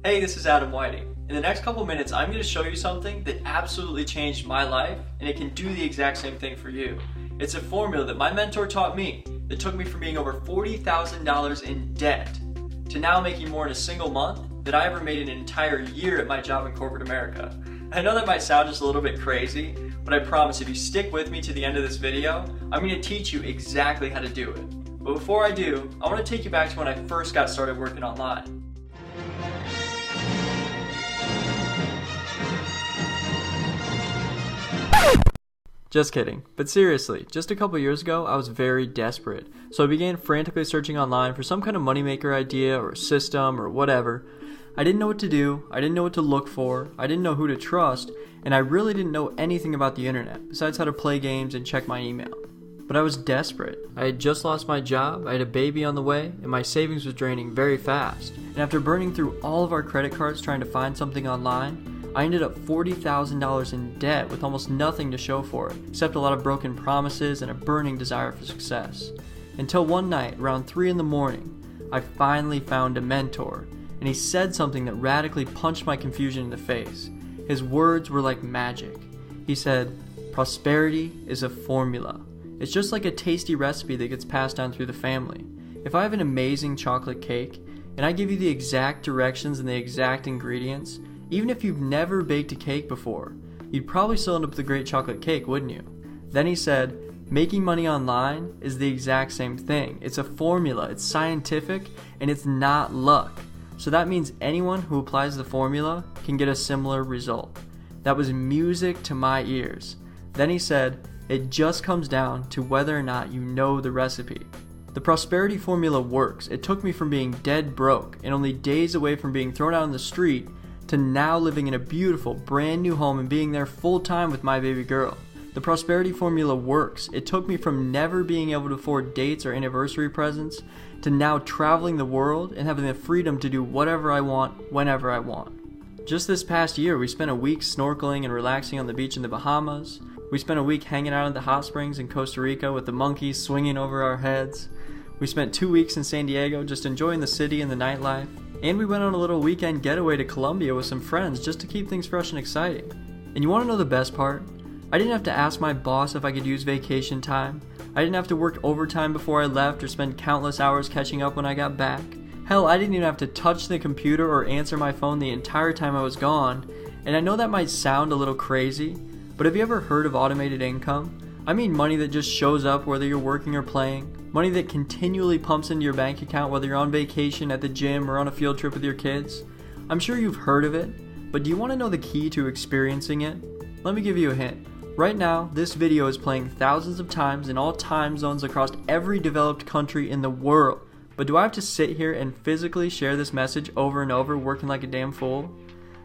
Hey, this is Adam Whiting. In the next couple minutes, I'm going to show you something that absolutely changed my life, and it can do the exact same thing for you. It's a formula that my mentor taught me that took me from being over $40,000 in debt to now making more in a single month than I ever made in an entire year at my job in corporate America. I know that might sound just a little bit crazy, but I promise if you stick with me to the end of this video, I'm going to teach you exactly how to do it. But before I do, I want to take you back to when I first got started working online. Just kidding, but seriously, just a couple years ago, I was very desperate. So I began frantically searching online for some kind of moneymaker idea or system or whatever. I didn't know what to do, I didn't know what to look for, I didn't know who to trust, and I really didn't know anything about the internet, besides how to play games and check my email. But I was desperate. I had just lost my job, I had a baby on the way, and my savings was draining very fast. And after burning through all of our credit cards trying to find something online, I ended up $40,000 in debt with almost nothing to show for it, except a lot of broken promises and a burning desire for success. Until one night, around 3 in the morning, I finally found a mentor, and he said something that radically punched my confusion in the face. His words were like magic. He said, "Prosperity is a formula. It's just like a tasty recipe that gets passed down through the family. If I have an amazing chocolate cake, and I give you the exact directions and the exact ingredients, even if you've never baked a cake before, you'd probably still end up with a great chocolate cake, wouldn't you?" Then he said, "Making money online is the exact same thing. It's a formula, it's scientific, and it's not luck. So that means anyone who applies the formula can get a similar result." That was music to my ears. Then he said, "It just comes down to whether or not you know the recipe." The prosperity formula works. It took me from being dead broke and only days away from being thrown out on the street to now living in a beautiful, brand new home and being there full time with my baby girl. The prosperity formula works. It took me from never being able to afford dates or anniversary presents to now traveling the world and having the freedom to do whatever I want, whenever I want. Just this past year, we spent a week snorkeling and relaxing on the beach in the Bahamas. We spent a week hanging out at the hot springs in Costa Rica with the monkeys swinging over our heads. We spent 2 weeks in San Diego just enjoying the city and the nightlife. And we went on a little weekend getaway to Colombia with some friends just to keep things fresh and exciting. And you want to know the best part? I didn't have to ask my boss if I could use vacation time. I didn't have to work overtime before I left or spend countless hours catching up when I got back. Hell, I didn't even have to touch the computer or answer my phone the entire time I was gone. And I know that might sound a little crazy, but have you ever heard of automated income? I mean money that just shows up whether you're working or playing. Money that continually pumps into your bank account whether you're on vacation, at the gym, or on a field trip with your kids. I'm sure you've heard of it, but do you want to know the key to experiencing it? Let me give you a hint. Right now, this video is playing thousands of times in all time zones across every developed country in the world. But do I have to sit here and physically share this message over and over, working like a damn fool?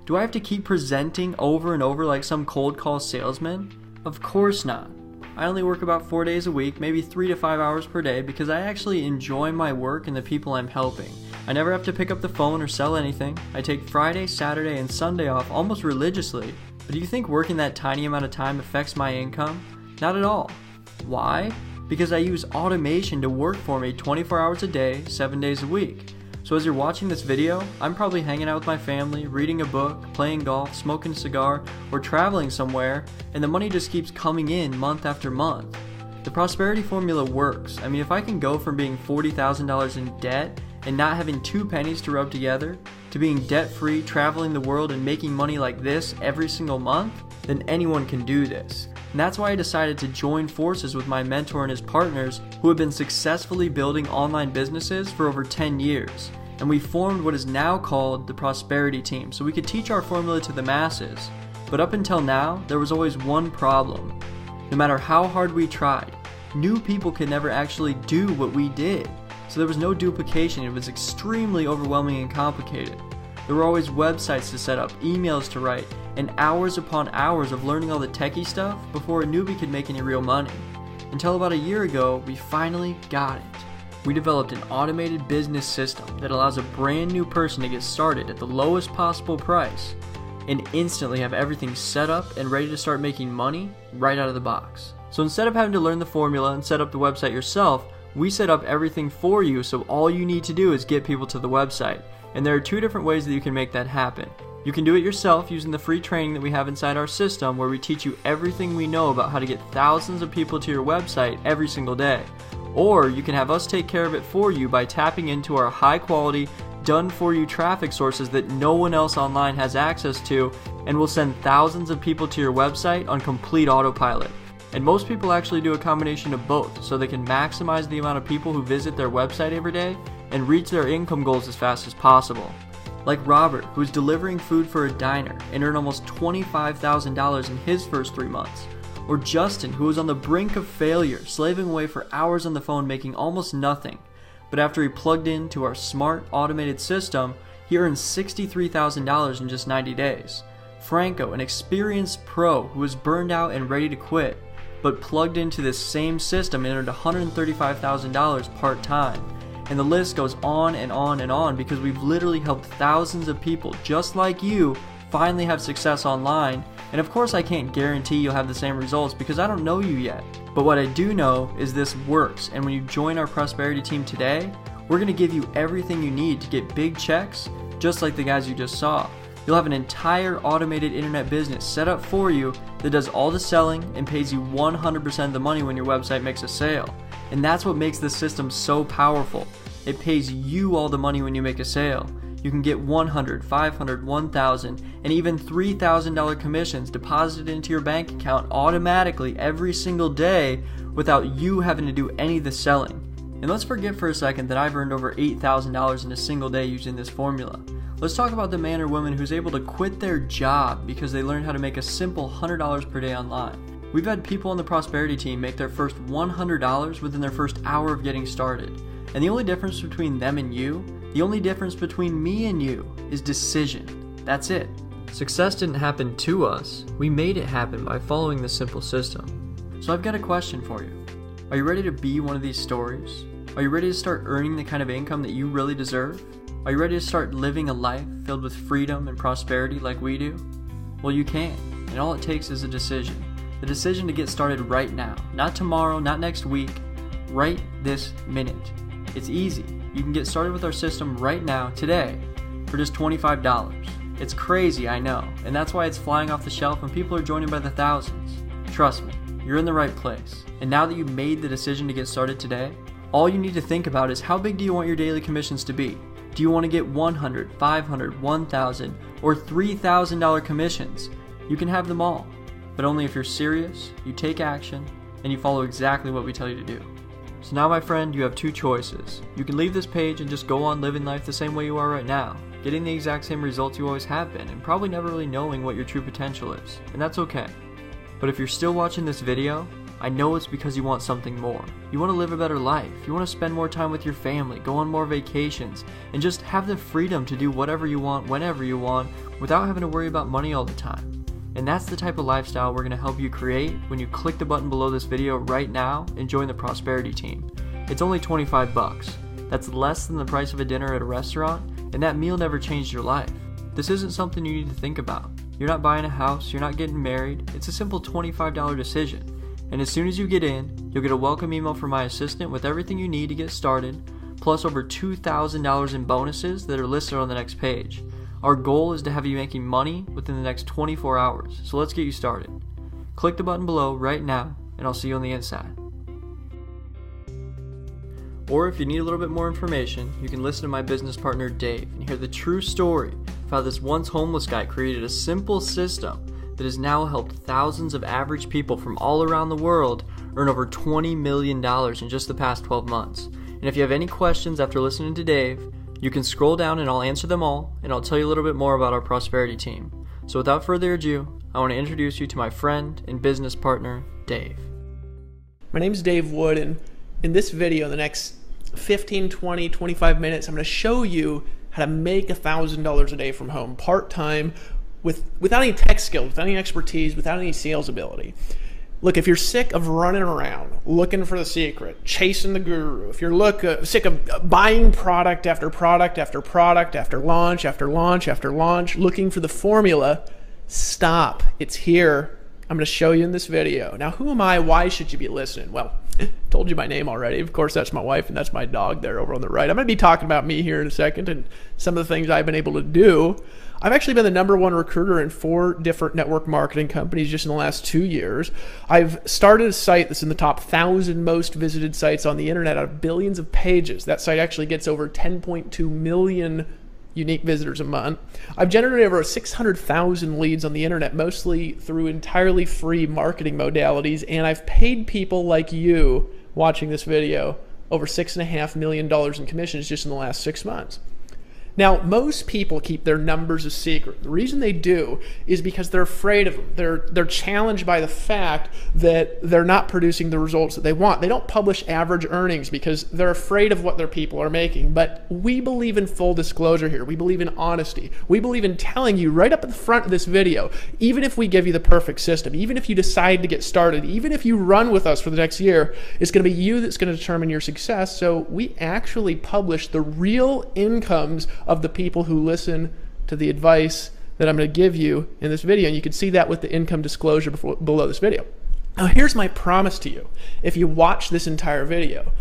Do I have to keep presenting over and over like some cold call salesman? Of course not. I only work about 4 days a week, maybe 3 to 5 hours per day, because I actually enjoy my work and the people I'm helping. I never have to pick up the phone or sell anything. I take Friday, Saturday, and Sunday off almost religiously. But do you think working that tiny amount of time affects my income? Not at all. Why? Because I use automation to work for me 24 hours a day, 7 days a week. So as you're watching this video, I'm probably hanging out with my family, reading a book, playing golf, smoking a cigar, or traveling somewhere, and the money just keeps coming in month after month. The prosperity formula works. I mean, if I can go from being $40,000 in debt and not having 2 pennies to rub together, to being debt-free, traveling the world, and making money like this every single month, then anyone can do this. And that's why I decided to join forces with my mentor and his partners who have been successfully building online businesses for over 10 years. And we formed what is now called the Prosperity Team so we could teach our formula to the masses. But up until now, there was always one problem. No matter how hard we tried, new people could never actually do what we did. So there was no duplication. It was extremely overwhelming and complicated. There were always websites to set up, emails to write, and hours upon hours of learning all the techie stuff before a newbie could make any real money. Until about a year ago, we finally got it. We developed an automated business system that allows a brand new person to get started at the lowest possible price and instantly have everything set up and ready to start making money right out of the box. So instead of having to learn the formula and set up the website yourself, we set up everything for you, so all you need to do is get people to the website. And there are two different ways that you can make that happen. You can do it yourself using the free training that we have inside our system, where we teach you everything we know about how to get thousands of people to your website every single day. Or you can have us take care of it for you by tapping into our high quality, done for you traffic sources that no one else online has access to, and will send thousands of people to your website on complete autopilot. And most people actually do a combination of both, so they can maximize the amount of people who visit their website every day and reach their income goals as fast as possible. Like Robert, who's delivering food for a diner and earned almost $25,000 in his first 3 months. Or Justin, who was on the brink of failure, slaving away for hours on the phone making almost nothing. But after he plugged into our smart, automated system, he earned $63,000 in just 90 days. Franco, an experienced pro who was burned out and ready to quit, but plugged into this same system and earned $135,000 part-time. And the list goes on and on and on, because we've literally helped thousands of people just like you finally have success online. And of course I can't guarantee you'll have the same results because I don't know you yet. But what I do know is this works, and when you join our prosperity team today, we're going to give you everything you need to get big checks just like the guys you just saw. You'll have an entire automated internet business set up for you that does all the selling and pays you 100% of the money when your website makes a sale. And that's what makes this system so powerful. It pays you all the money when you make a sale. You can get $100, $500, $1,000, and even $3,000 commissions deposited into your bank account automatically every single day without you having to do any of the selling. And let's forget for a second that I've earned over $8,000 in a single day using this formula. Let's talk about the man or woman who's able to quit their job because they learned how to make a simple $100 per day online. We've had people on the prosperity team make their first $100 within their first hour of getting started. And the only difference between them and you, the only difference between me and you, is decision. That's it. Success didn't happen to us. We made it happen by following this simple system. So I've got a question for you. Are you ready to be one of these stories? Are you ready to start earning the kind of income that you really deserve? Are you ready to start living a life filled with freedom and prosperity like we do? Well, you can, and all it takes is a decision. The decision to get started right now. Not tomorrow, not next week, right this minute. It's easy. You can get started with our system right now, today, for just $25. It's crazy, I know, and that's why it's flying off the shelf and people are joining by the thousands. Trust me, you're in the right place. And now that you've made the decision to get started today, all you need to think about is, how big do you want your daily commissions to be? Do you want to get $100, $500, $1,000, or $3,000 commissions? You can have them all, but only if you're serious, you take action, and you follow exactly what we tell you to do. So now, my friend, you have two choices. You can leave this page and just go on living life the same way you are right now, getting the exact same results you always have been, and probably never really knowing what your true potential is, and that's okay. But if you're still watching this video, I know it's because you want something more. You want to live a better life. You want to spend more time with your family, go on more vacations, and just have the freedom to do whatever you want, whenever you want, without having to worry about money all the time. And that's the type of lifestyle we're going to help you create when you click the button below this video right now and join the prosperity team. It's only $25. That's less than the price of a dinner at a restaurant, and that meal never changed your life. This isn't something you need to think about. You're not buying a house, you're not getting married. It's a simple $25 decision. And as soon as you get in, you'll get a welcome email from my assistant with everything you need to get started, plus over $2,000 in bonuses that are listed on the next page. Our goal is to have you making money within the next 24 hours, so let's get you started. Click the button below right now, and I'll see you on the inside. Or if you need a little bit more information, you can listen to my business partner Dave and hear the true story of how this once homeless guy created a simple system that has now helped thousands of average people from all around the world earn over $20 million in just the past 12 months. And if you have any questions after listening to Dave, you can scroll down and I'll answer them all, and I'll tell you a little bit more about our prosperity team. So without further ado, I want to introduce you to my friend and business partner, Dave. My name is Dave Wood, and in this video, the next 15, 20, 25 minutes, I'm going to show you how to make $1,000 a day from home, part-time, without any tech skills, without any expertise, without any sales ability. Look, if you're sick of running around looking for the secret, chasing the guru, if you're sick of buying product after product after product after launch after launch after launch, looking for the formula, stop. It's here. I'm going to show you in this video. Now, who am I? Why should you be listening? Well, Told you my name already. Of course, that's my wife and that's my dog there over on the right. I'm going to be talking about me here in a second and some of the things I've been able to do. I've actually been the #1 recruiter in 4 different network marketing companies just in the last 2 years. I've started a site that's in the top 1,000 most visited sites on the internet out of billions of pages. That site actually gets over 10.2 million unique visitors a month. I've generated over 600,000 leads on the internet, mostly through entirely free marketing modalities, and I've paid people like you watching this video over $6.5 million in commissions just in the last 6 months. Now, most people keep their numbers a secret. The reason they do is because they're afraid of them. They're challenged by the fact that they're not producing the results that they want. They don't publish average earnings because they're afraid of what their people are making. But we believe in full disclosure here. We believe in honesty. We believe in telling you right up at the front of this video, even if we give you the perfect system, even if you decide to get started, even if you run with us for the next year, it's going to be you that's going to determine your success. So we actually publish the real incomes of the people who listen to the advice that I'm going to give you in this video. And you can see that with the income disclosure below this video. Now, here's my promise to you. If you watch this entire video,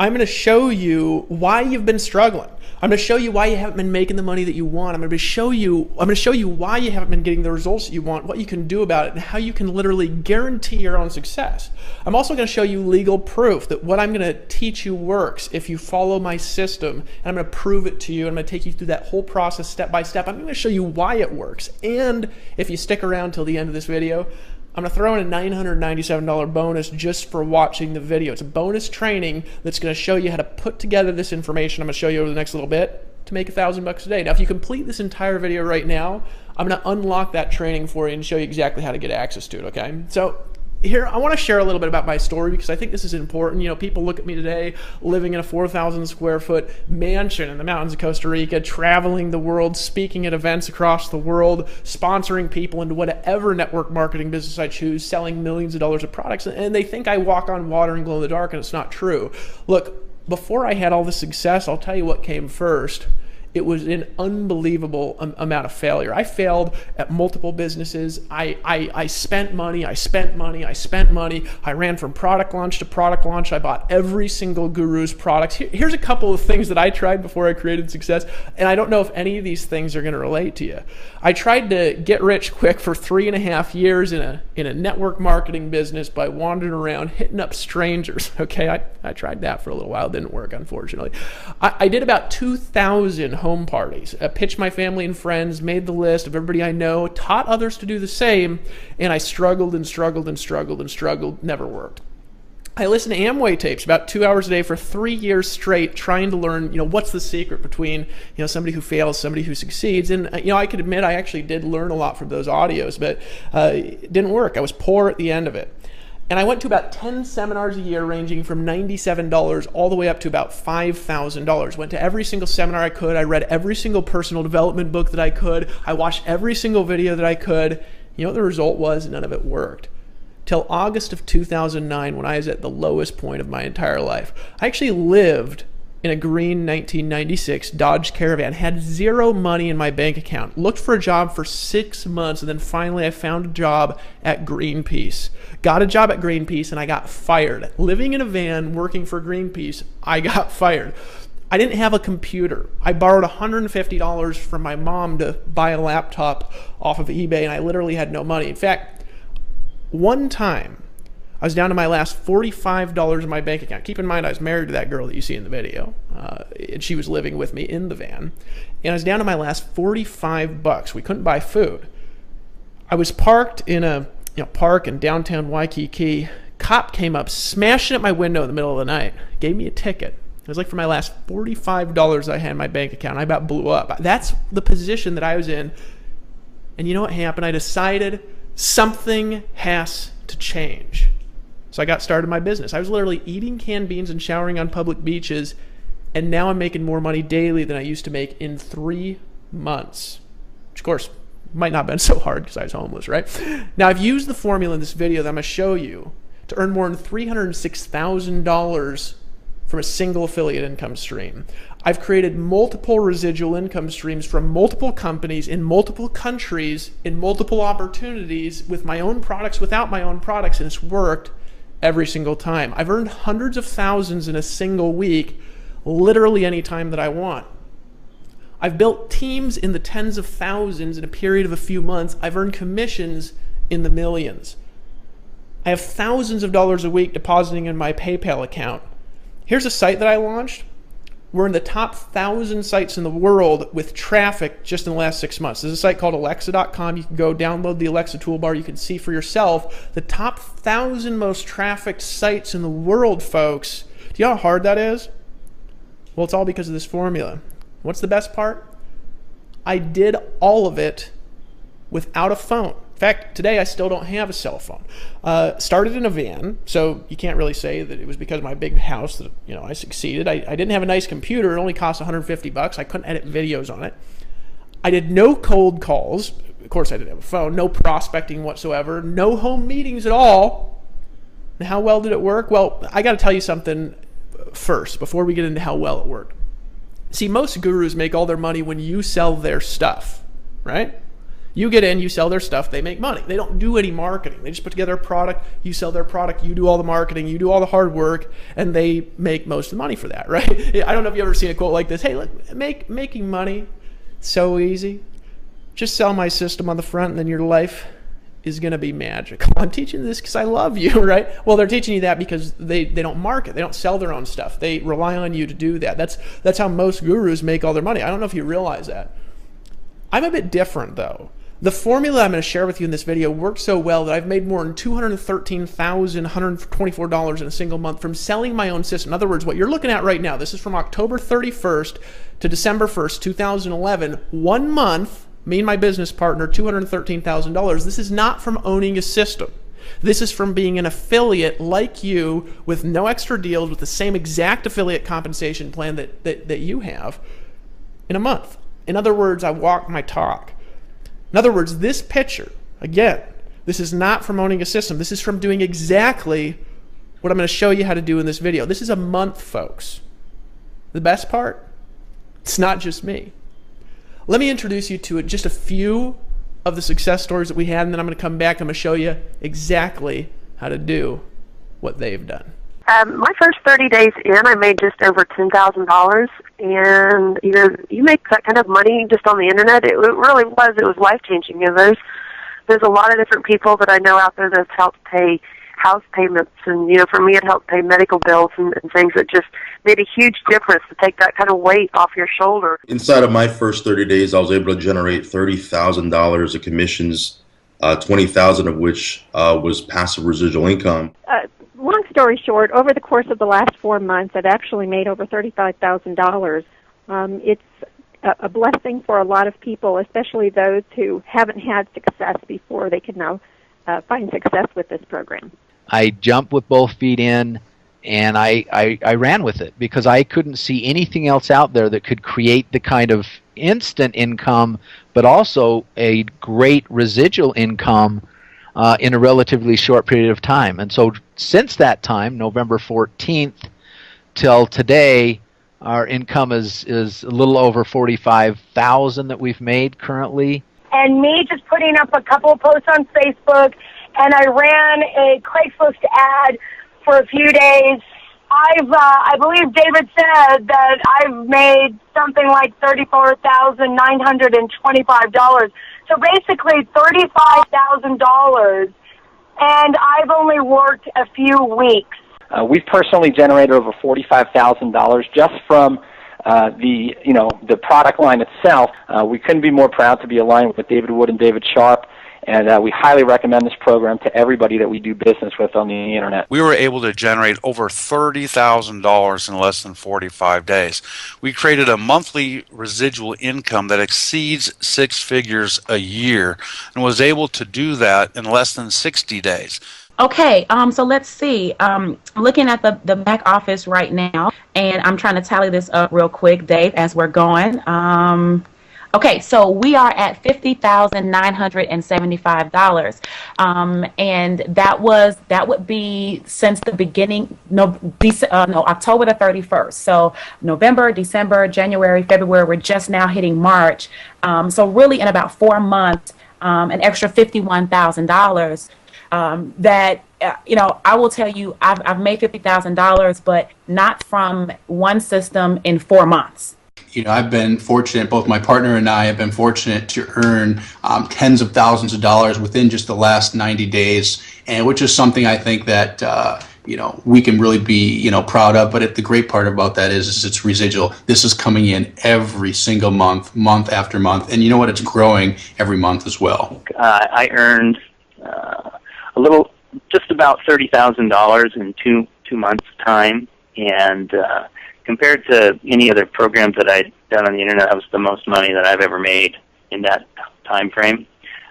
I'm going to show you why you've been struggling. I'm going to show you why you haven't been making the money that you want. I'm going to show you why you haven't been getting the results that you want, what you can do about it, and how you can literally guarantee your own success. I'm also going to show you legal proof that what I'm going to teach you works if you follow my system, and I'm going to prove it to you. I'm going to take you through that whole process step by step. I'm going to show you why it works. And if you stick around till the end of this video, I'm going to throw in a $997 bonus just for watching the video. It's a bonus training that's going to show you how to put together this information. I'm going to show you over the next little bit to make $1,000 a day. Now, if you complete this entire video right now, I'm going to unlock that training for you and show you exactly how to get access to it, okay? So here, I want to share a little bit about my story because I think this is important. You know, people look at me today living in a 4,000 square foot mansion in the mountains of Costa Rica, traveling the world, speaking at events across the world, sponsoring people into whatever network marketing business I choose, selling millions of dollars of products, and they think I walk on water and glow in the dark, and it's not true. Look, before I had all this success, I'll tell you what came first. It was an unbelievable amount of failure. I failed at multiple businesses. I spent money. I ran from product launch to product launch. I bought every single guru's product. Here's a couple of things that I tried before I created success, and I don't know if any of these things are going to relate to you. I tried to get rich quick for 3.5 years in a network marketing business by wandering around hitting up strangers. Okay, I tried that for a little while. It didn't work, unfortunately. I did about 2,000 home parties. I pitched my family and friends, made the list of everybody I know, taught others to do the same, and I struggled, never worked. I listened to Amway tapes about 2 hours a day for 3 years straight, trying to learn, what's the secret between, somebody who fails, somebody who succeeds. And, I could admit I actually did learn a lot from those audios, but it didn't work. I was poor at the end of it. And I went to about 10 seminars a year ranging from $97 all the way up to about $5,000. Went to every single seminar I could. I read every single personal development book that I could. I watched every single video that I could. You know what the result was? None of it worked. Till August of 2009, when I was at the lowest point of my entire life. I actually lived in a green 1996 Dodge Caravan, had zero money in my bank account, looked for a job for 6 months, and then finally I found a job at Greenpeace. Got a job at Greenpeace and I got fired. Living in a van, working for Greenpeace, I got fired. I didn't have a computer. I borrowed $150 from my mom to buy a laptop off of eBay, and I literally had no money. In fact, one time, I was down to my last $45 in my bank account. Keep in mind, I was married to that girl that you see in the video, and she was living with me in the van. And I was down to my last $45. We couldn't buy food. I was parked in a park in downtown Waikiki. Cop came up, smashing at my window in the middle of the night, gave me a ticket. It was like for my last $45 I had in my bank account. I about blew up. That's the position that I was in. And you know what happened? I decided something has to change. So I got started my business. I was literally eating canned beans and showering on public beaches, and now I'm making more money daily than I used to make in 3 months. Which, of course, might not have been so hard because I was homeless, right? Now, I've used the formula in this video that I'm going to show you to earn more than $306,000 from a single affiliate income stream. I've created multiple residual income streams from multiple companies in multiple countries in multiple opportunities with my own products, without my own products, and it's worked. every single time. I've earned hundreds of thousands in a single week, literally any time that I want. I've built teams in the tens of thousands in a period of a few months. I've earned commissions in the millions. I have thousands of dollars a week depositing in my PayPal account. Here's a site that I launched. We're in the top 1,000 sites in the world with traffic just in the last 6 months. There's a site called Alexa.com. You can go download the Alexa toolbar. You can see for yourself the top 1,000 most trafficked sites in the world, folks. Do you know how hard that is? Well, it's all because of this formula. What's the best part? I did all of it without a phone. In fact, today I still don't have a cell phone. Started in a van, so you can't really say that it was because of my big house that I succeeded. I didn't have a nice computer. It only cost $150. I couldn't edit videos on it. I did no cold calls. Of course, I didn't have a phone. No prospecting whatsoever. No home meetings at all. And how well did it work? Well, I got to tell you something first before we get into how well it worked. See, most gurus make all their money when you sell their stuff, right? You get in, you sell their stuff, they make money. They don't do any marketing. They just put together a product, you sell their product, you do all the marketing, you do all the hard work, and they make most of the money for that, right? I don't know if you've ever seen a quote like this. Hey, look, making money, so easy. Just sell my system on the front and then your life is going to be magical. I'm teaching this because I love you, right? Well, they're teaching you that because they don't market. They don't sell their own stuff. They rely on you to do that. That's how most gurus make all their money. I don't know if you realize that. I'm a bit different, though. The formula I'm going to share with you in this video works so well that I've made more than $213,124 in a single month from selling my own system. In other words, what you're looking at right now, this is from October 31st to December 1st, 2011, 1 month, me and my business partner, $213,000. This is not from owning a system. This is from being an affiliate like you with no extra deals, with the same exact affiliate compensation plan that you have in a month. In other words, I walk my talk. In other words, this picture, again, this is not from owning a system. This is from doing exactly what I'm going to show you how to do in this video. This is a month, folks. The best part, it's not just me. Let me introduce you to just a few of the success stories that we had, and then I'm going to come back and I'm going to show you exactly how to do what they've done. My first 30 days in, I made just over $10,000, and you make that kind of money just on the internet. It really was. It was life-changing. There's a lot of different people that I know out there that's helped pay house payments, and for me, it helped pay medical bills and things that just made a huge difference to take that kind of weight off your shoulder. Inside of my first 30 days, I was able to generate $30,000 of commissions, $20,000 of which was passive residual income. Long story short, over the course of the last 4 months, I've actually made over $35,000. It's a blessing for a lot of people, especially those who haven't had success before. They can now find success with this program. I jumped with both feet in, and I ran with it because I couldn't see anything else out there that could create the kind of instant income, but also a great residual income in a relatively short period of time. And so since that time, November 14th till today, our income is a little over $45,000 that we've made currently. And me just putting up a couple of posts on Facebook, and I ran a Craigslist ad for a few days. I believe David said that I've made something like $34,925. So basically $35,000, and I've only worked a few weeks. We've personally generated over $45,000 just from the product line itself. We couldn't be more proud to be aligned with David Wood and David Sharp, and we highly recommend this program to everybody that we do business with on the internet. We were able to generate over $30,000 in less than 45 days. We created a monthly residual income that exceeds 6 figures a year, and was able to do that in less than 60 days. Okay, so let's see. Looking at the back office right now, and I'm trying to tally this up real quick, Dave, as we're going. Okay, so we are at $50,975, and that would be since the beginning. October the 31st. So November, December, January, February. We're just now hitting March. So really, in about 4 months, an extra $51,000. That I will tell you, I've made $50,000, but not from one system in 4 months. I've been fortunate, both my partner and I have been fortunate to earn tens of thousands of dollars within just the last 90 days, and which is something I think that we can really be proud of. But the great part about that is it's residual. This is coming in every single month, month after month, and you know what? It's growing every month as well. I earned just about $30,000 in two months' time, and compared to any other programs that I'd done on the internet, that was the most money that I've ever made in that time frame.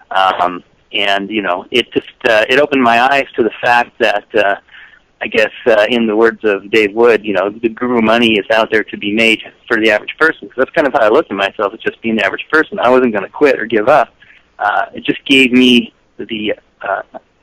And it just it opened my eyes to the fact that I guess in the words of Dave Wood, the guru money is out there to be made for the average person. Because that's kind of how I looked at myself, as just being the average person. I wasn't going to quit or give up. It just gave me the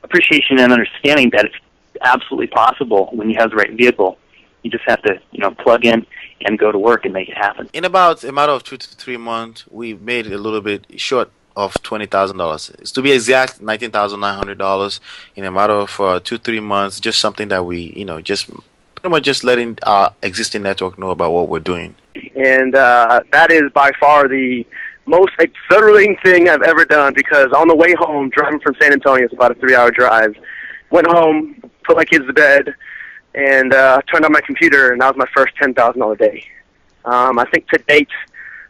appreciation and understanding that it's absolutely possible when you have the right vehicle. You just have to, plug in and go to work and make it happen. In about a matter of 2 to 3 months, we made a little bit short of $20,000. It's to be exact, $19,900 in a matter of 2-3 months. Just something that we, just pretty much just letting our existing network know about what we're doing. And that is by far the most exhilarating thing I've ever done, because on the way home, driving from San Antonio, it's about a 3-hour drive, went home, put my kids to bed, and turned on my computer, and that was my first $10,000 day. I think to date,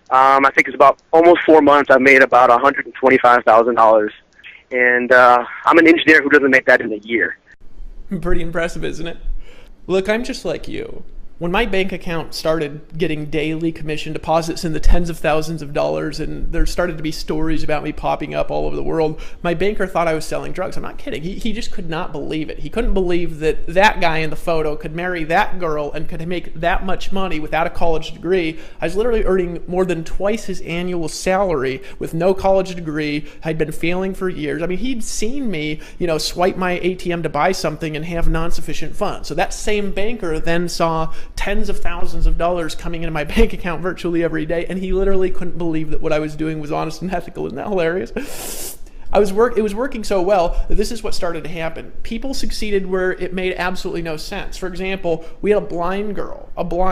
I think it's about almost 4 months, I've made about $125,000. And I'm an engineer who doesn't make that in a year. Pretty impressive, isn't it? Look, I'm just like you. When my bank account started getting daily commission deposits in the tens of thousands of dollars, and there started to be stories about me popping up all over the world, my banker thought I was selling drugs. I'm not kidding. He just could not believe it. He couldn't believe that that guy in the photo could marry that girl and could make that much money without a college degree. I was literally earning more than twice his annual salary with no college degree. I'd been failing for years. I mean, he'd seen me, swipe my ATM to buy something and have non-sufficient funds. So that same banker then saw tens of thousands of dollars coming into my bank account virtually every day, and he literally couldn't believe that what I was doing was honest and ethical. Isn't that hilarious? It was working so well that this is what started to happen. People succeeded where it made absolutely no sense. For example, we had a blind girl,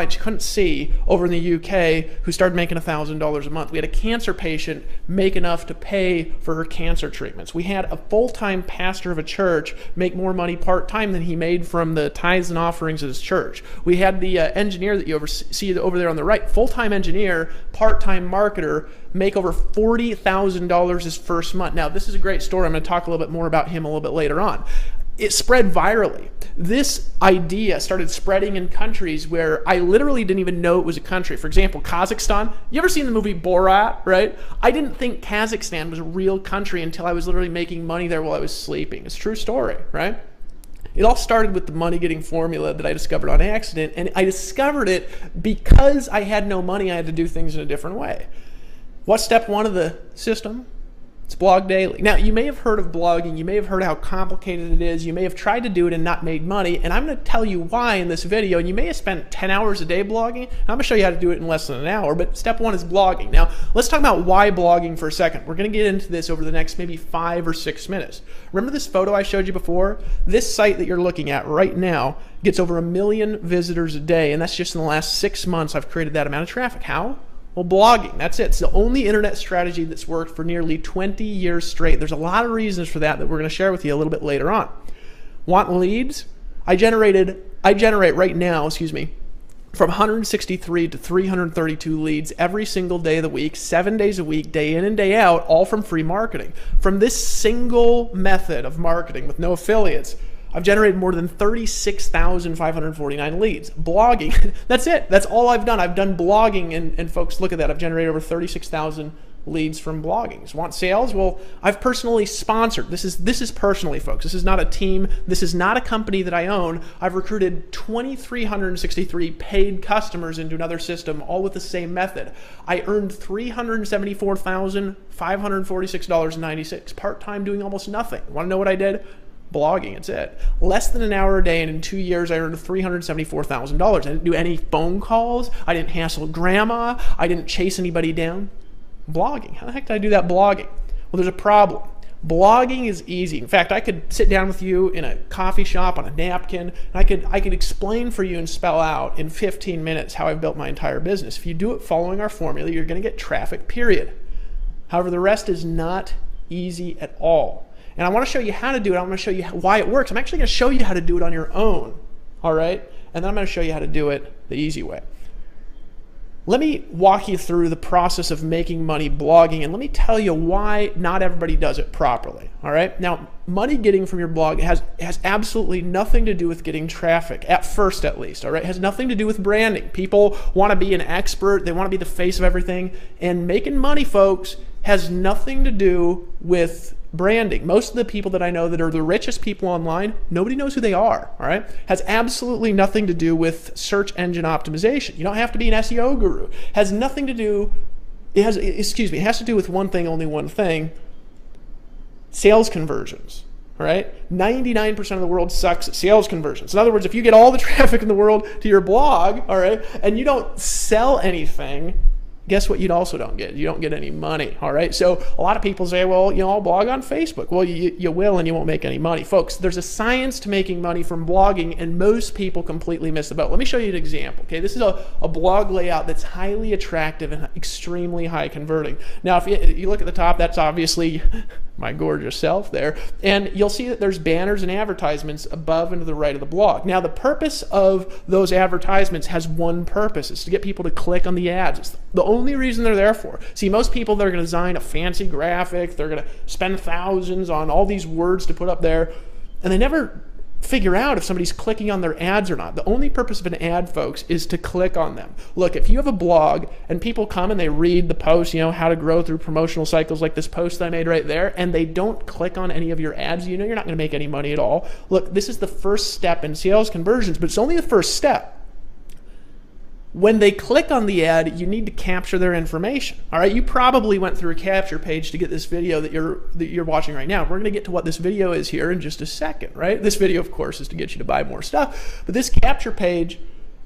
she couldn't see, over in the UK, who started making $1,000 a month. We had a cancer patient make enough to pay for her cancer treatments. We had a full-time pastor of a church make more money part-time than he made from the tithes and offerings of his church. We had the engineer that you see over there on the right, full-time engineer, part-time marketer, make over $40,000 his first month. Now, this is a great story. I'm going to talk a little bit more about him a little bit later on. It spread virally. This idea started spreading in countries where I literally didn't even know it was a country. For example, Kazakhstan. You ever seen the movie Borat, right? I didn't think Kazakhstan was a real country until I was literally making money there while I was sleeping. It's a true story, right? It all started with the money getting formula that I discovered on accident, and I discovered it because I had no money. I had to do things in a different way. What's step one of the system? It's blog daily. Now, you may have heard of blogging. You may have heard how complicated it is. You may have tried to do it and not made money. And I'm going to tell you why in this video. And you may have spent 10 hours a day blogging. I'm going to show you how to do it in less than an hour. But step one is blogging. Now, let's talk about why blogging for a second. We're going to get into this over the next maybe 5 or 6 minutes. Remember this photo I showed you before? This site that you're looking at right now gets over 1 million visitors a day. And that's just in the last 6 months I've created that amount of traffic. How? Well, blogging, that's it. It's the only internet strategy that's worked for nearly 20 years straight. There's a lot of reasons for that we're going to share with you a little bit later on. Want leads? I generate right now, from 163 to 332 leads every single day of the week, 7 days a week, day in and day out, all from free marketing. From this single method of marketing with no affiliates, I've generated more than 36,549 leads. Blogging, that's it. That's all I've done. I've done blogging, and folks, look at that. I've generated over 36,000 leads from blogging. Want sales? Well, I've personally sponsored. This is personally, folks. This is not a team. This is not a company that I own. I've recruited 2,363 paid customers into another system, all with the same method. I earned $374,546.96 part-time doing almost nothing. Want to know what I did? Blogging, it's it. Less than an hour a day, and in 2 years I earned $374,000. I didn't do any phone calls. I didn't hassle grandma. I didn't chase anybody down. Blogging. How the heck did I do that blogging? Well, there's a problem. Blogging is easy. In fact, I could sit down with you in a coffee shop on a napkin, and I could explain for you and spell out in 15 minutes how I've built my entire business. If you do it following our formula, you're going to get traffic, period. However, the rest is not easy at all. And I want to show you how to do it. I want to show you why it works. I'm actually going to show you how to do it on your own, all right? And then I'm going to show you how to do it the easy way. Let me walk you through the process of making money blogging, and let me tell you why not everybody does it properly, all right? Now, money getting from your blog has absolutely nothing to do with getting traffic, at first at least, all right? It has nothing to do with branding. People want to be an expert. They want to be the face of everything, and making money, folks, has nothing to do with branding. Most of the people that I know that are the richest people online, nobody knows who they are, all right? Has absolutely nothing to do with search engine optimization. You don't have to be an SEO guru. Has nothing to do, it has to do with one thing, only one thing, sales conversions, all right? 99% of the world sucks at sales conversions. In other words, if you get all the traffic in the world to your blog, all right, and you don't sell anything, guess what you also don't get? You don't get any money, all right? So a lot of people say, well, you know, I'll blog on Facebook. Well, you will, and you won't make any money. Folks, there's a science to making money from blogging, and most people completely miss the boat. Let me show you an example, okay? This is a blog layout that's highly attractive and extremely high converting. Now, if you look at the top, that's obviously my gorgeous self there, and you'll see that there's banners and advertisements above and to the right of the blog. Now, the purpose of those advertisements has one purpose. It's to get people to click on the ads. It's the only reason they're there for. See, most people, they're going to design a fancy graphic, they're going to spend thousands on all these words to put up there, and they never figure out if somebody's clicking on their ads or not. The only purpose of an ad, folks, is to click on them. Look, if you have a blog and people come and they read the post, you know, how to grow through promotional cycles like this post that I made right there, and they don't click on any of your ads, you know you're not going to make any money at all. Look, this is the first step in sales conversions, but it's only the first step. When they click on the ad, you need to capture their information. All right, you probably went through a capture page to get this video that you're watching right now. We're going to get to what this video is here in just a second, right? This video, of course, is to get you to buy more stuff, but this capture page,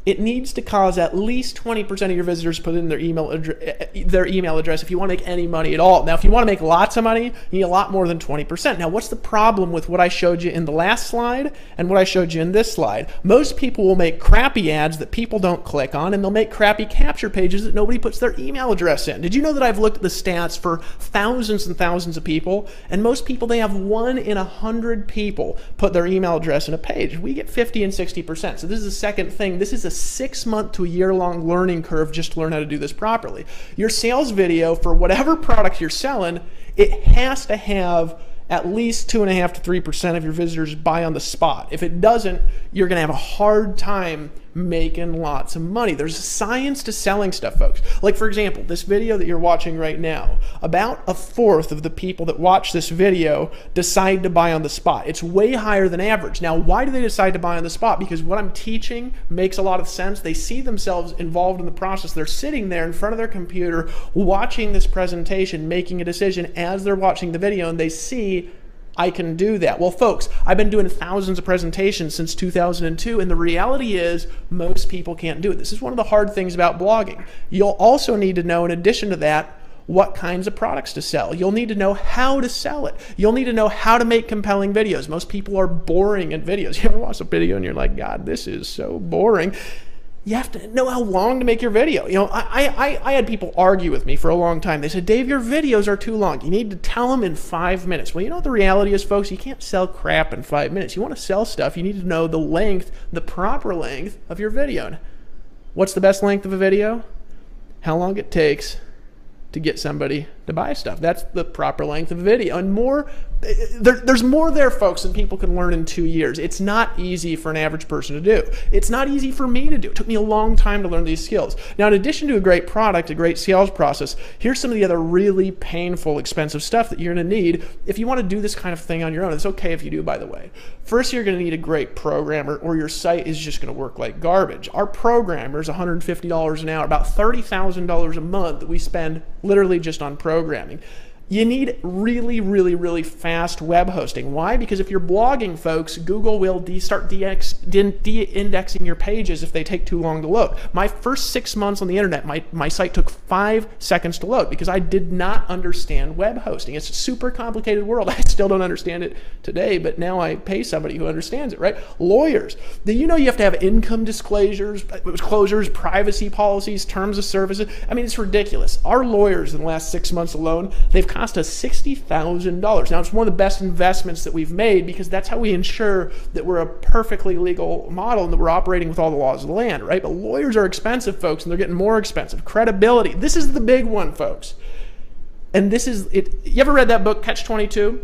it needs to cause at least 20% of your visitors put in their email address if you want to make any money at all. Now, if you want to make lots of money, you need a lot more than 20%. Now, what's the problem with what I showed you in the last slide and what I showed you in this slide? Most people will make crappy ads that people don't click on, and they'll make crappy capture pages that nobody puts their email address in. Did you know that I've looked at the stats for thousands and thousands of people, and most people, they have 1 in 100 people put their email address in a page. We get 50 and 60%. So this is the second thing. This is a 6-month to a year-long learning curve just to learn how to do this properly. Your sales video for whatever product you're selling, it has to have at least 2.5 to 3% of your visitors buy on the spot. If it doesn't, you're going to have a hard time making lots of money. There's a science to selling stuff, folks. Like, for example, this video that you're watching right now, about 1/4 of the people that watch this video decide to buy on the spot. It's way higher than average. Now, why do they decide to buy on the spot? Because what I'm teaching makes a lot of sense. They see themselves involved in the process. They're sitting there in front of their computer watching this presentation, making a decision as they're watching the video, and they see, I can do that. Well, folks, I've been doing thousands of presentations since 2002, and the reality is most people can't do it. This is one of the hard things about blogging. You'll also need to know, in addition to that, what kinds of products to sell. You'll need to know how to sell it. You'll need to know how to make compelling videos. Most people are boring at videos. You ever watch a video and you're like, God, this is so boring. You have to know how long to make your video. You know, I had people argue with me for a long time. They said, Dave, your videos are too long. You need to tell them in 5 minutes. Well, you know what the reality is, folks? You can't sell crap in 5 minutes. You want to sell stuff, you need to know the length, the proper length of your video. And what's the best length of a video? How long it takes to get somebody to buy stuff. That's the proper length of a video. And more, there's more there, folks, than people can learn in 2 years. It's not easy for an average person to do. It's not easy for me to do. It took me a long time to learn these skills. Now, in addition to a great product, a great sales process, here's some of the other really painful, expensive stuff that you're going to need if you want to do this kind of thing on your own. It's okay if you do, by the way. First, you're going to need a great programmer, or your site is just going to work like garbage. Our programmer is $150 an hour, about $30,000 a month that we spend literally just on programming. You need really, really, really fast web hosting. Why? Because if you're blogging, folks, Google will start de-indexing your pages if they take too long to load. My first 6 months on the internet, my site took 5 seconds to load because I did not understand web hosting. It's a super complicated world. I still don't understand it today, but now I pay somebody who understands it, right? Lawyers. Do you know you have to have income disclosures, privacy policies, terms of services? I mean, it's ridiculous. Our lawyers in the last 6 months alone, they've cost us $60,000. Now, it's one of the best investments that we've made because that's how we ensure that we're a perfectly legal model and that we're operating with all the laws of the land, right? But lawyers are expensive, folks, and they're getting more expensive. Credibility. This is the big one, folks. And this is it. You ever read that book, Catch-22?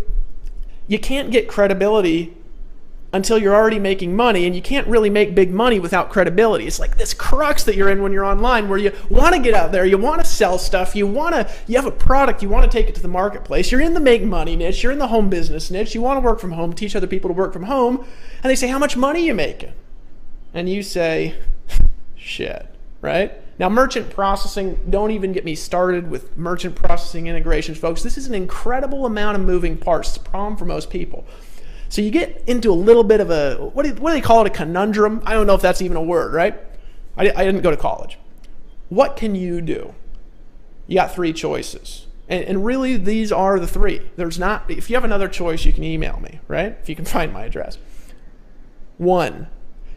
You can't get credibility until you're already making money, and you can't really make big money without credibility. It's like this crux that you're in when you're online where you want to get out there, you want to sell stuff, you have a product, you want to take it to the marketplace, you're in the make money niche, you're in the home business niche, you want to work from home, teach other people to work from home, and they say, how much money are you making? And you say, shit, right? Now, merchant processing, don't even get me started with merchant processing integrations, folks. This is an incredible amount of moving parts. It's a problem for most people. So you get into a little bit of a, what do they call it, a conundrum? I don't know if that's even a word, right? I didn't go to college. What can you do? You got 3 choices. And really, these are the 3. There's not, if you have another choice, you can email me, right? If you can find my address. 1,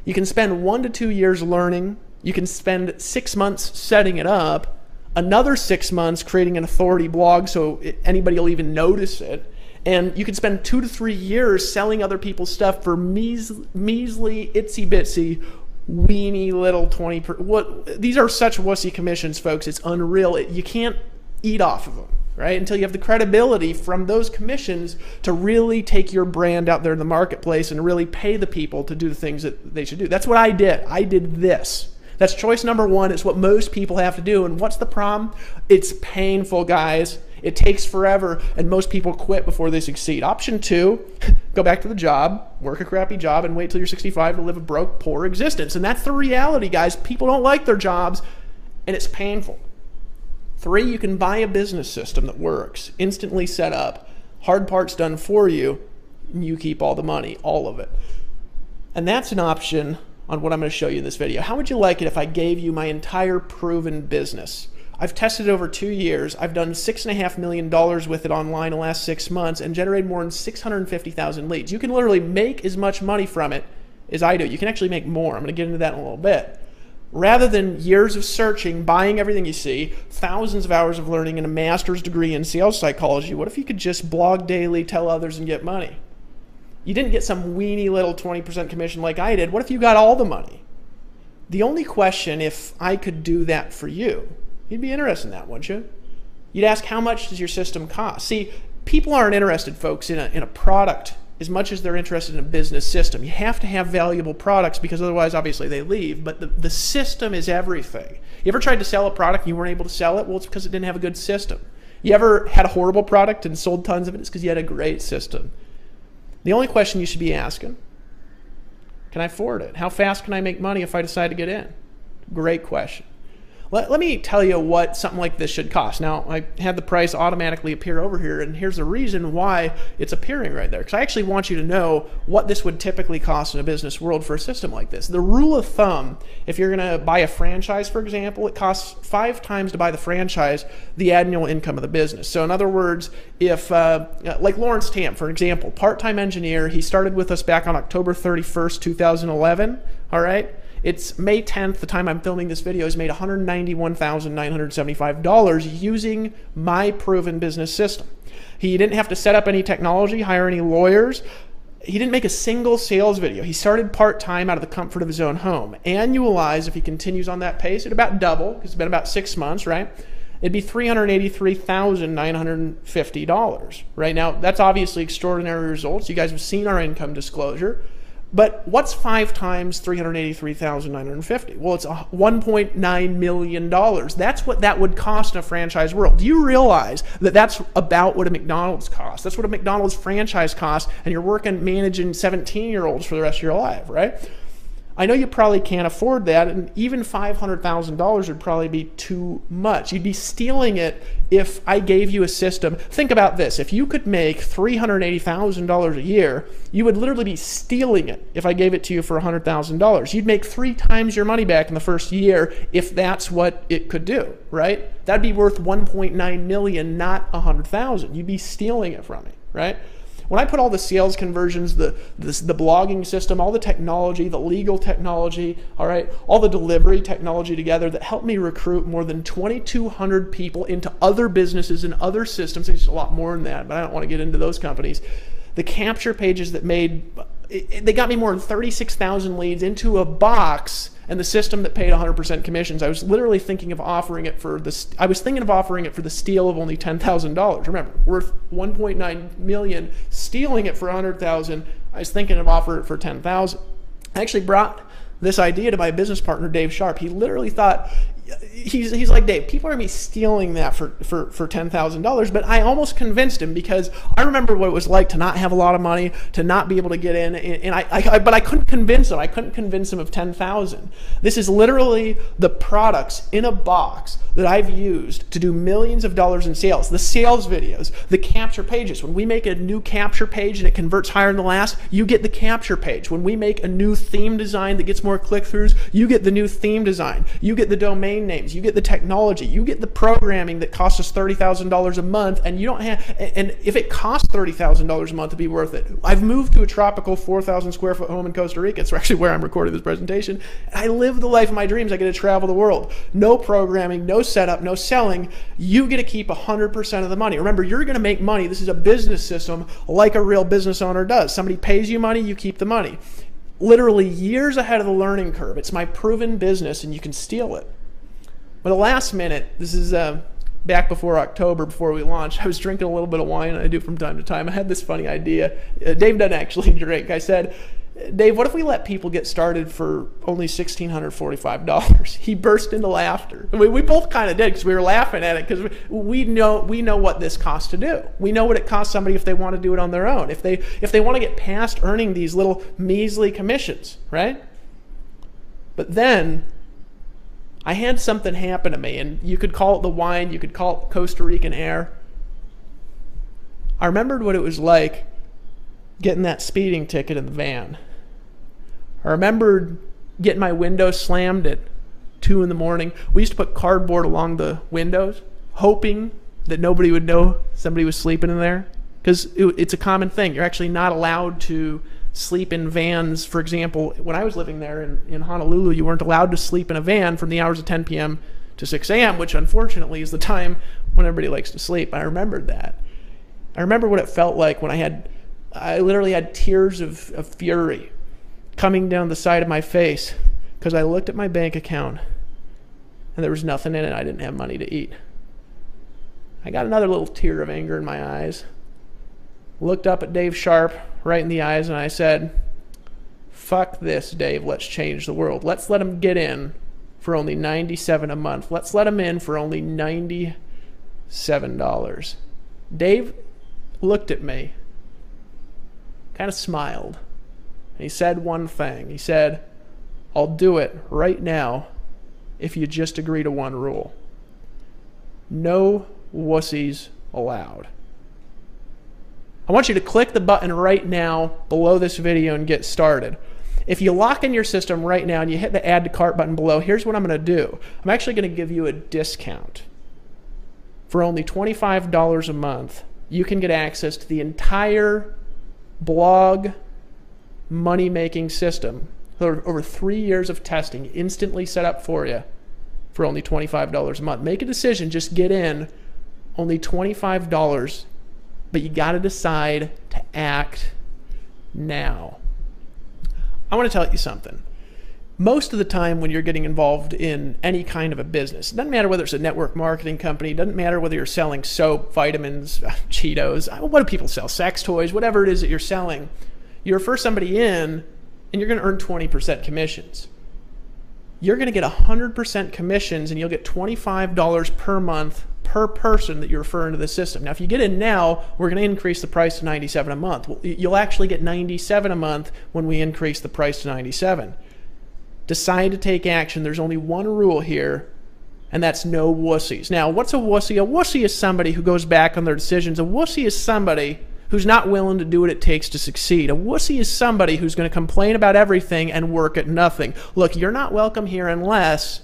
you can spend 1 to 2 years learning. You can spend 6 months setting it up, another 6 months creating an authority blog so anybody will even notice it. And you can spend 2 to 3 years selling other people's stuff for measly, itsy bitsy, weeny little 20%. These are such wussy commissions, folks. It's unreal. You can't eat off of them, right? Until you have the credibility from those commissions to really take your brand out there in the marketplace and really pay the people to do the things that they should do. That's what I did. I did this. That's choice number 1. It's what most people have to do. And what's the problem? It's painful, guys. It takes forever, and most people quit before they succeed. Option 2, go back to the job, work a crappy job, and wait till you're 65 to live a broke, poor existence. And that's the reality, guys. People don't like their jobs, and it's painful. 3, you can buy a business system that works, instantly set up, hard parts done for you, and you keep all the money, all of it. And that's an option on what I'm going to show you in this video. How would you like it if I gave you my entire proven business? I've tested it over 2 years. I've done $6.5 million with it online in the last 6 months and generated more than 650,000 leads. You can literally make as much money from it as I do. You can actually make more. I'm going to get into that in a little bit. Rather than years of searching, buying everything you see, thousands of hours of learning, and a master's degree in sales psychology, what if you could just blog daily, tell others, and get money? You didn't get some weeny little 20% commission like I did. What if you got all the money? The only question, if I could do that for you, you'd be interested in that, wouldn't you? You'd ask, how much does your system cost? See, people aren't interested, folks, in a product as much as they're interested in a business system. You have to have valuable products because otherwise, obviously, they leave. But the system is everything. You ever tried to sell a product and you weren't able to sell it? Well, it's because it didn't have a good system. You ever had a horrible product and sold tons of it? It's because you had a great system. The only question you should be asking, can I afford it? How fast can I make money if I decide to get in? Great question. Let me tell you what something like this should cost. Now, I had the price automatically appear over here, and here's the reason why it's appearing right there. Because I actually want you to know what this would typically cost in a business world for a system like this. The rule of thumb, if you're going to buy a franchise, for example, it costs 5 times to buy the franchise the annual income of the business. So in other words, if, like Lawrence Tam, for example, part-time engineer, he started with us back on October 31st, 2011, all right? It's May 10th, the time I'm filming this video, he's made $191,975 using my proven business system. He didn't have to set up any technology, hire any lawyers. He didn't make a single sales video. He started part-time out of the comfort of his own home. Annualized, if he continues on that pace, it'd about double, because it's been about 6 months, right? It'd be $383,950, right? Now, that's obviously extraordinary results. You guys have seen our income disclosure. But what's 5 times $383,950? Well, it's $1.9 million. That's what that would cost in a franchise world. Do you realize that that's about what a McDonald's costs? That's what a McDonald's franchise costs, and you're managing 17-year-olds for the rest of your life, right? I know you probably can't afford that, and even $500,000 would probably be too much. You'd be stealing it if I gave you a system. Think about this. If you could make $380,000 a year, you would literally be stealing it if I gave it to you for $100,000. You'd make 3 times your money back in the first year if that's what it could do, right? That'd be worth $1.9 million, not $100,000. You'd be stealing it from me, right? When I put all the sales conversions, the blogging system, all the technology, the legal technology, all right, all the delivery technology together that helped me recruit more than 2,200 people into other businesses and other systems, there's a lot more than that, but I don't want to get into those companies. The capture pages that they got me more than 36,000 leads into a box, and the system that paid 100% commissions. I was literally thinking of offering it for the steal of only $10,000. Remember, worth $1.9 million, stealing it for $100,000. I was thinking of offering it for $10,000. I actually brought this idea to my business partner, Dave Sharp. He literally thought, he's like, Dave, people are going to be stealing that for $10,000, but I almost convinced him because I remember what it was like to not have a lot of money, to not be able to get in, but I couldn't convince him. I couldn't convince him of $10,000. This is literally the products in a box that I've used to do millions of dollars in sales. The sales videos, the capture pages. When we make a new capture page and it converts higher than the last, you get the capture page. When we make a new theme design that gets more click-throughs, you get the new theme design. You get the domain names, you get the technology, you get the programming that costs us $30,000 a month, and you don't have, and if it costs $30,000 a month to be worth it. I've moved to a tropical 4,000 square foot home in Costa Rica. It's actually where I'm recording this presentation. I live the life of my dreams. I get to travel the world. No programming, no setup, no selling. You get to keep 100% of the money. Remember, you're going to make money. This is a business system like a real business owner does. Somebody pays you money, you keep the money. Literally years ahead of the learning curve. It's my proven business, and you can steal it. But the last minute, this is back before October, before we launched, I was drinking a little bit of wine, and I do from time to time. I had this funny idea. Dave doesn't actually drink. I said, Dave, what if we let people get started for only $1,645? He burst into laughter. We both kind of did because we were laughing at it because we know what this costs to do. We know what it costs somebody if they want to do it on their own. If they want to get past earning these little measly commissions, right? But then I had something happen to me, and you could call it the wine, you could call it Costa Rican air. I remembered what it was like getting that speeding ticket in the van. I remembered getting my window slammed at 2 in the morning. We used to put cardboard along the windows, hoping that nobody would know somebody was sleeping in there, because it's a common thing. You're actually not allowed to sleep in vans. For example, when I was living there in Honolulu, you weren't allowed to sleep in a van from the hours of 10 p.m. to 6 a.m., which unfortunately is the time when everybody likes to sleep. I remembered that. I remember what it felt like when I literally had tears of fury coming down the side of my face because I looked at my bank account and there was nothing in it. I didn't have money to eat. I got another little tear of anger in my eyes, looked up at Dave Sharp right in the eyes, and I said, fuck this, Dave. Let's change the world. Let's let him get in for only $97 a month. Let's let him in for only $97. Dave looked at me, kind of smiled, and he said one thing. He said, I'll do it right now if you just agree to one rule. No wussies allowed. I want you to click the button right now below this video and get started. If you lock in your system right now and you hit the add to cart button below, here's what I'm going to do. I'm actually going to give you a discount. For only $25 a month, you can get access to the entire blog money-making system. Over 3 years of testing, instantly set up for you for only $25 a month. Make a decision, just get in, only $25, but you got to decide to act now. I want to tell you something. Most of the time when you're getting involved in any kind of a business, it doesn't matter whether it's a network marketing company, it doesn't matter whether you're selling soap, vitamins, Cheetos, what do people sell, sex toys, whatever it is that you're selling, you refer somebody in and you're going to earn 20% commissions. You're going to get 100% commissions and you'll get $25 per month per person that you refer into the system. Now, if you get in now, we're going to increase the price to $97 a month. You'll actually get $97 a month when we increase the price to $97. decide to take action, there's only one rule here, and that's no wussies. Now, what's a wussy? A wussy is somebody who goes back on their decisions. A wussy is somebody who's not willing to do what it takes to succeed. A wussy is somebody who's going to complain about everything and work at nothing. Look, you're not welcome here unless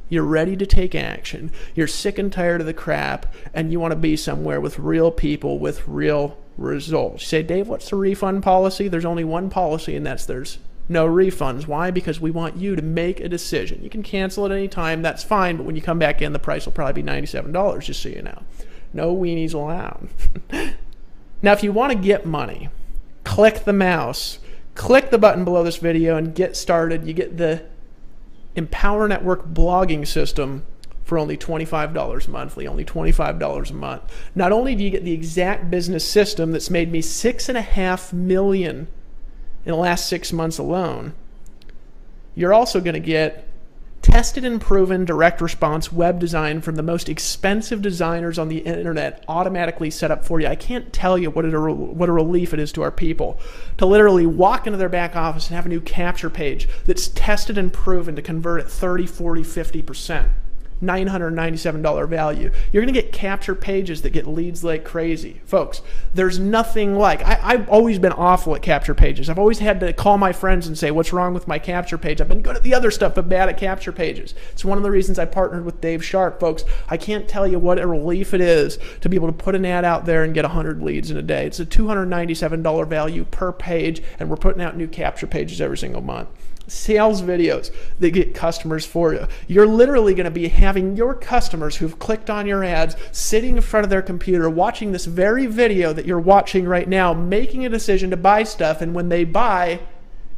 you're ready to take action. You're sick and tired of the crap, and you want to be somewhere with real people with real results. You say, Dave, what's the refund policy? There's only one policy, and that's there's no refunds. Why? Because we want you to make a decision. You can cancel at any time. That's fine, but when you come back in, the price will probably be $97, just so you know. No weenies allowed. Now, if you want to get money, click the mouse, click the button below this video, and get started. You get the Empower Network blogging system for only $25 monthly, only $25 a month. Not only do you get the exact business system that's made me $6.5 million in the last 6 months alone, you're also going to get tested and proven direct response web design from the most expensive designers on the internet automatically set up for you. I can't tell you what a relief it is to our people to literally walk into their back office and have a new capture page that's tested and proven to convert at 30, 40, 50%. $997 value. You're going to get capture pages that get leads like crazy. Folks, there's nothing like, I've always been awful at capture pages. I've always had to call my friends and say, what's wrong with my capture page? I've been good at the other stuff, but bad at capture pages. It's one of the reasons I partnered with Dave Sharp. Folks, I can't tell you what a relief it is to be able to put an ad out there and get 100 leads in a day. It's a $297 value per page, and we're putting out new capture pages every single month. Sales videos that get customers for you. You're literally going to be having your customers who've clicked on your ads sitting in front of their computer watching this very video that you're watching right now, making a decision to buy stuff, and when they buy,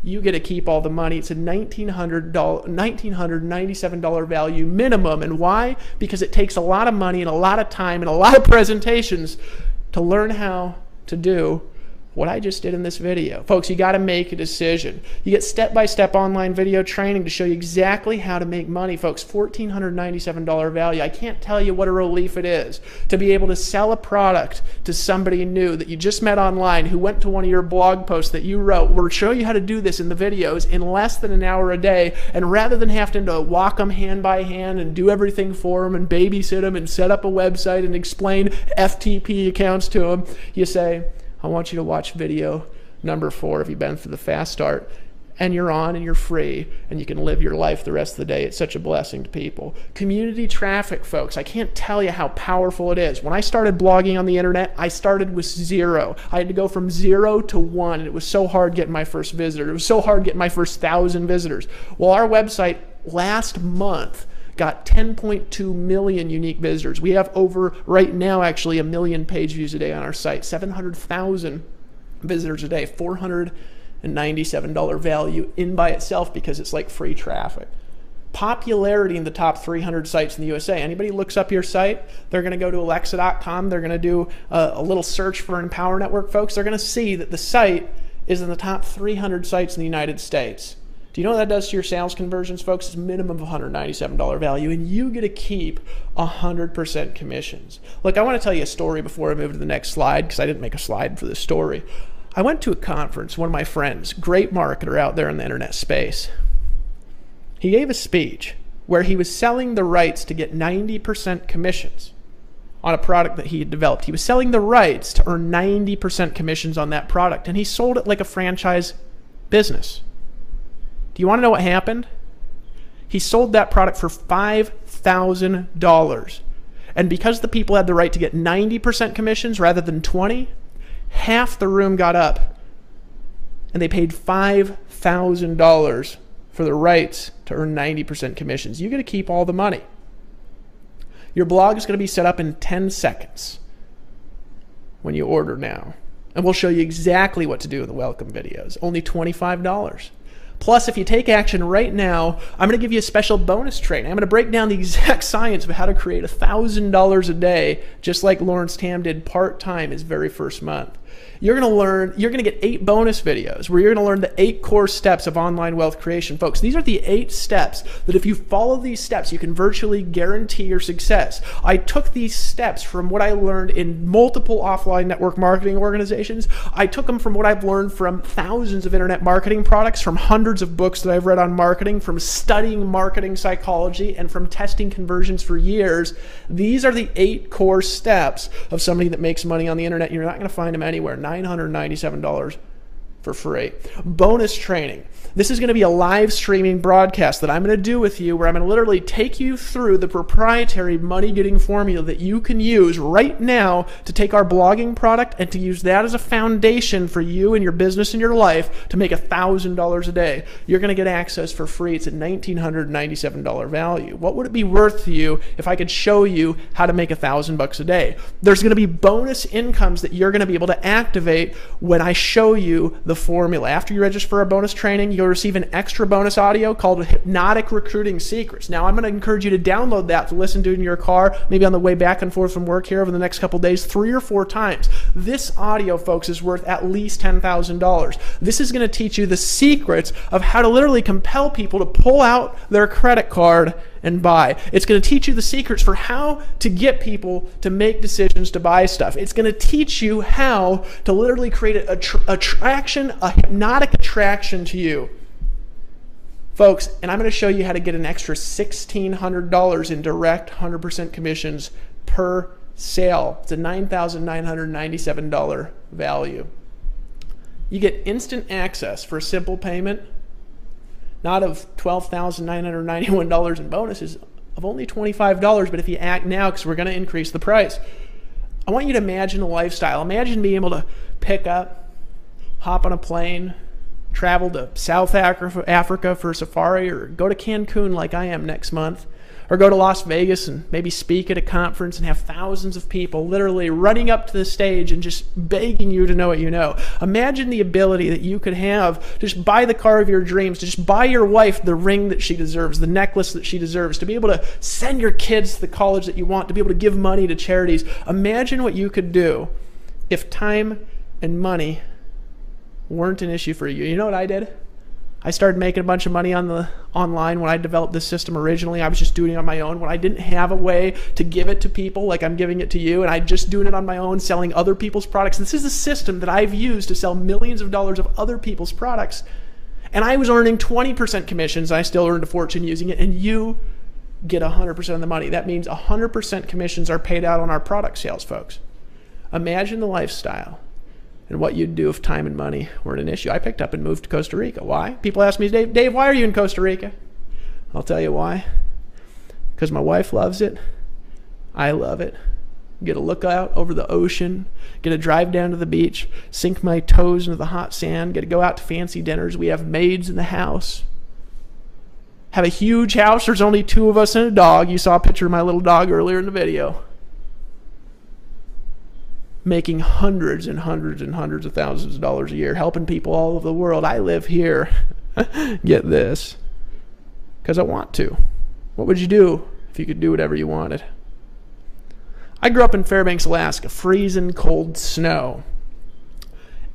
you get to keep all the money. It's a $1,997 value minimum. And why? Because it takes a lot of money and a lot of time and a lot of presentations to learn how to do what I just did in this video. Folks, you got to make a decision. You get step-by-step online video training to show you exactly how to make money. Folks, $1,497 value. I can't tell you what a relief it is to be able to sell a product to somebody new that you just met online who went to one of your blog posts that you wrote. We'll show you how to do this in the videos in less than an hour a day, and rather than having to walk them hand by hand and do everything for them and babysit them and set up a website and explain FTP accounts to them, you say, I want you to watch video number 4 if you've been through the fast start, and you're on and you're free and you can live your life the rest of the day. It's such a blessing to people. Community traffic, folks, I can't tell you how powerful it is. When I started blogging on the internet, I started with 0. I had to go from 0 to 1, and it was so hard getting my first visitor. It was so hard getting my first 1,000 visitors. Well, our website last month got 10.2 million unique visitors. We have over, right now actually, 1 million page views a day on our site, 700,000 visitors a day, $497 value in by itself because it's like free traffic. Popularity in the top 300 sites in the USA. Anybody looks up your site, they're going to go to Alexa.com, they're going to do a little search for Empower Network, folks. They're going to see that the site is in the top 300 sites in the United States. Do you know what that does to your sales conversions, folks? It's a minimum of $197 value, and you get to keep 100% commissions. Look, I want to tell you a story before I move to the next slide, because I didn't make a slide for this story. I went to a conference, one of my friends, great marketer out there in the internet space. He gave a speech where he was selling the rights to get 90% commissions on a product that he had developed. He was selling the rights to earn 90% commissions on that product, and he sold it like a franchise business. Do you want to know what happened? He sold that product for $5,000. And because the people had the right to get 90% commissions rather than 20, half the room got up and they paid $5,000 for the rights to earn 90% commissions. You get to keep all the money. Your blog is going to be set up in 10 seconds when you order now. And we'll show you exactly what to do in the welcome videos. Only $25. Plus, if you take action right now, I'm going to give you a special bonus training. I'm going to break down the exact science of how to create $1,000 a day, just like Lawrence Tam did part-time his very first month. You're going to get 8 bonus videos where you're going to learn the 8 core steps of online wealth creation. Folks, these are the 8 steps that if you follow these steps, you can virtually guarantee your success. I took these steps from what I learned in multiple offline network marketing organizations. I took them from what I've learned from thousands of internet marketing products, from hundreds hundreds of books that I've read on marketing, from studying marketing psychology, and from testing conversions for years. These are the 8 core steps of somebody that makes money on the internet. You're not going to find them anywhere. $997 for free. Bonus training. This is going to be a live streaming broadcast that I'm going to do with you, where I'm going to literally take you through the proprietary money getting formula that you can use right now to take our blogging product and to use that as a foundation for you and your business and your life to make $1,000 a day. You're going to get access for free. It's a $1,997 value. What would it be worth to you if I could show you how to make $1,000 a day? There's going to be bonus incomes that you're going to be able to activate when I show you the formula. After you register for a bonus training, you'll receive an extra bonus audio called Hypnotic Recruiting Secrets. Now, I'm going to encourage you to download that to listen to in your car, maybe on the way back and forth from work here over the next couple days, 3 or 4 times. This audio, folks, is worth at least $10,000. This is going to teach you the secrets of how to literally compel people to pull out their credit card and buy. It's going to teach you the secrets for how to get people to make decisions to buy stuff. It's going to teach you how to literally create a hypnotic attraction to you. Folks, and I'm going to show you how to get an extra $1,600 in direct 100% commissions per sale. It's a $9,997 value. You get instant access for a simple payment, not of $12,991 in bonuses, of only $25. But if you act now, because we're going to increase the price, I want you to imagine a lifestyle. Imagine being able to pick up, hop on a plane, travel to South Africa for a safari, or go to Cancun like I am next month, or go to Las Vegas and maybe speak at a conference and have thousands of people literally running up to the stage and just begging you to know what you know. Imagine the ability that you could have to just buy the car of your dreams, to just buy your wife the ring that she deserves, the necklace that she deserves, to be able to send your kids to the college that you want, to be able to give money to charities. Imagine what you could do if time and money weren't an issue for you. You know what I did? I started making a bunch of money online when I developed this system originally. I was just doing it on my own when I didn't have a way to give it to people like I'm giving it to you, and I just doing it on my own, selling other people's products. This is a system that I've used to sell millions of dollars of other people's products, and I was earning 20% commissions. I still earned a fortune using it, and you get 100% of the money. That means 100% commissions are paid out on our product sales, folks. Imagine the lifestyle and what you'd do if time and money weren't an issue. I picked up and moved to Costa Rica. Why? People ask me, Dave, why are you in Costa Rica? I'll tell you why. Because my wife loves it. I love it. Get a look out over the ocean, get to drive down to the beach, sink my toes into the hot sand, get to go out to fancy dinners. We have maids in the house. Have a huge house. There's only 2 of us and a dog. You saw a picture of my little dog earlier in the video. Making hundreds and hundreds and hundreds of thousands of dollars a year, helping people all over the world. I live here. Get this. Because I want to. What would you do if you could do whatever you wanted? I grew up in Fairbanks, Alaska, freezing cold snow.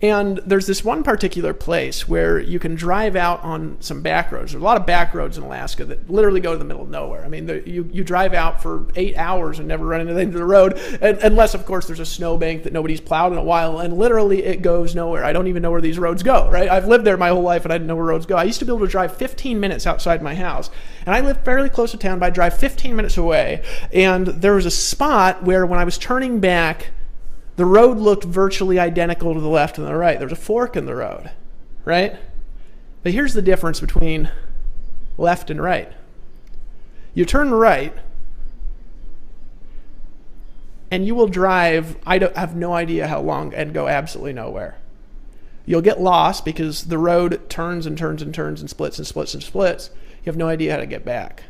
And there's this one particular place where you can drive out on some back roads. There's a lot of back roads in Alaska that literally go to the middle of nowhere. I mean, you drive out for 8 hours and never run into the road, unless, of course, there's a snowbank that nobody's plowed in a while, and literally it goes nowhere. I don't even know where these roads go, right? I've lived there my whole life, and I didn't know where roads go. I used to be able to drive 15 minutes outside my house, and I live fairly close to town, but I drive 15 minutes away, and there was a spot where when I was turning back, the road looked virtually identical to the left and the right. There was a fork in the road, right? But here's the difference between left and right. You turn right, and you will drive, I have no idea how long, and go absolutely nowhere. You'll get lost because the road turns and turns and turns and splits and splits and splits. You have no idea how to get back.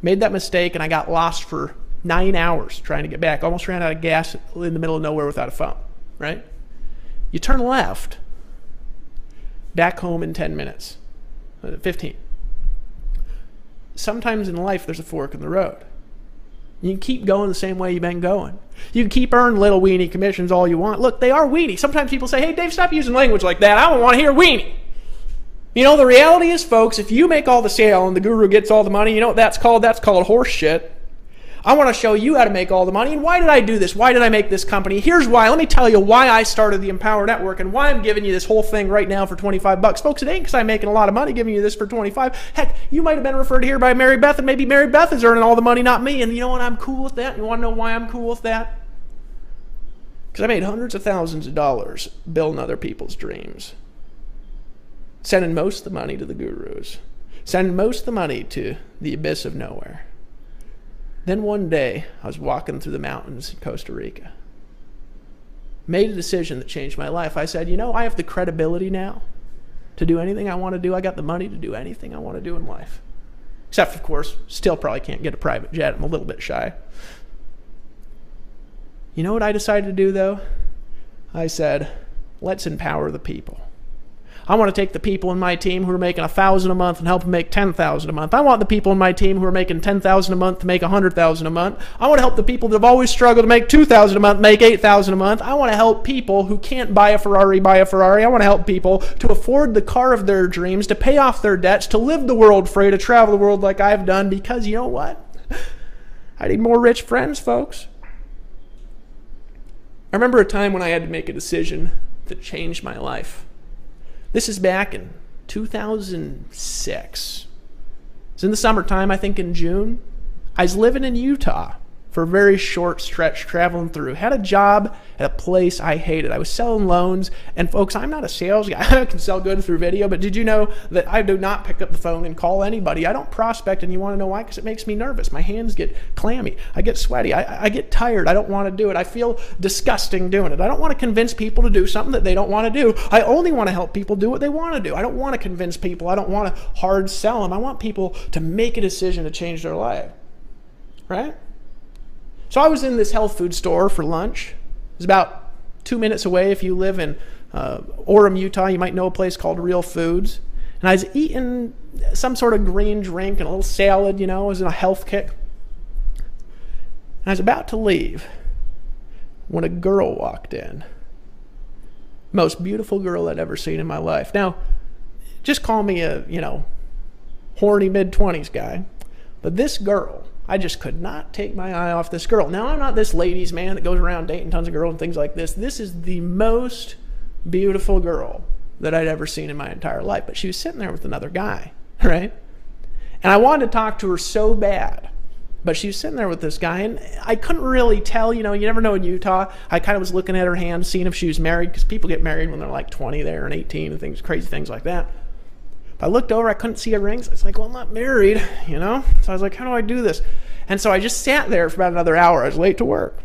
Made that mistake, and I got lost for 9 hours trying to get back. Almost ran out of gas in the middle of nowhere without a phone, right? You turn left, back home in 10 minutes, 15. Sometimes in life there's a fork in the road. You can keep going the same way you've been going. You can keep earning little weenie commissions all you want. Look, they are weenie. Sometimes people say, hey, Dave, stop using language like that. I don't want to hear weenie. You know, the reality is, folks, if you make all the sale and the guru gets all the money, you know what that's called? That's called horse shit. I want to show you how to make all the money. And why did I do this? Why did I make this company? Here's why. Let me tell you why I started the Empower Network and why I'm giving you this whole thing right now for 25 bucks. Folks, it ain't because I'm making a lot of money giving you this for 25. Heck, you might have been referred here by Mary Beth, and maybe Mary Beth is earning all the money, not me. And you know what? I'm cool with that. You want to know why I'm cool with that? Because I made hundreds of thousands of dollars building other people's dreams. Sending most of the money to the gurus. Sending most of the money to the abyss of nowhere. Then one day, I was walking through the mountains in Costa Rica. Made a decision that changed my life. I said, you know, I have the credibility now to do anything I want to do. I got the money to do anything I want to do in life. Except, of course, still probably can't get a private jet. I'm a little bit shy. You know what I decided to do, though? I said, let's empower the people. I want to take the people in my team who are making $1,000 a month and help them make $10,000 a month. I want the people in my team who are making $10,000 a month to make $100,000 a month. I want to help the people that have always struggled to make $2,000 a month make $8,000 a month. I want to help people who can't buy a Ferrari buy a Ferrari. I want to help people to afford the car of their dreams, to pay off their debts, to live the world free, to travel the world like I've done, because you know what? I need more rich friends, folks. I remember a time when I had to make a decision that changed my life. This is back in 2006. It was in the summertime, I think in June. I was living in Utah for a very short stretch, traveling through. Had a job at a place I hated. I was selling loans. And folks, I'm not a sales guy. I can sell good through video, but did you know that I do not pick up the phone and call anybody? I don't prospect, and you want to know why? Because it makes me nervous. My hands get clammy. I get sweaty. I get tired. I don't want to do it. I feel disgusting doing it. I don't want to convince people to do something that they don't want to do. I only want to help people do what they want to do. I don't want to convince people. I don't want to hard sell them. I want people to make a decision to change their life. Right? So I was in this health food store for lunch. It was about 2 minutes away. If you live in Orem, Utah, you might know a place called Real Foods. And I was eating some sort of green drink and a little salad, you know. I was in a health kick. And I was about to leave when a girl walked in. Most beautiful girl I'd ever seen in my life. Now, just call me a, you know, horny mid-20s guy. But this girl, I just could not take my eye off this girl. Now, I'm not this ladies' man that goes around dating tons of girls and things like this. This is the most beautiful girl that I'd ever seen in my entire life. But she was sitting there with another guy, right? And I wanted to talk to her so bad. But she was sitting there with this guy, and I couldn't really tell. You know, you never know in Utah. I kind of was looking at her hand, seeing if she was married, because people get married when they're like 20 there and 18 and things, crazy things like that. I looked over, I couldn't see a ring, so I was like, well, I'm not married, you know? So I was like, how do I do this? And so I just sat there for about another hour. I was late to work.